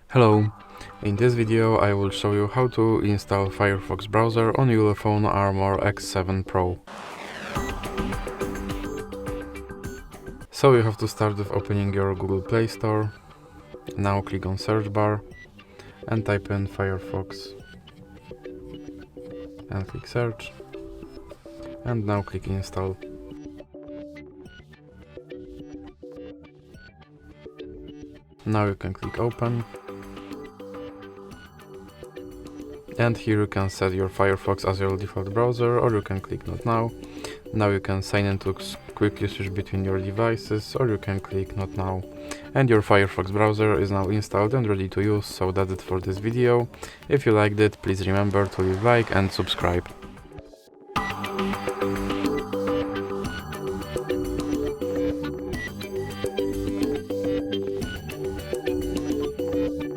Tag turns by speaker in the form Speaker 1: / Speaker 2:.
Speaker 1: Hello, in this video I will show you how to install Firefox browser on Ulefone Armor X7 Pro. So you have to start with opening your Google Play Store. Now click on search bar and type in Firefox and click search, and now click install. Now you can click open, and here you can set your Firefox as your default browser, or you can click not now. Now you can sign in to quickly switch between your devices, or you can click not now. And your Firefox browser is now installed and ready to use. So that's it for this video. If you liked it, please remember to leave a like and subscribe.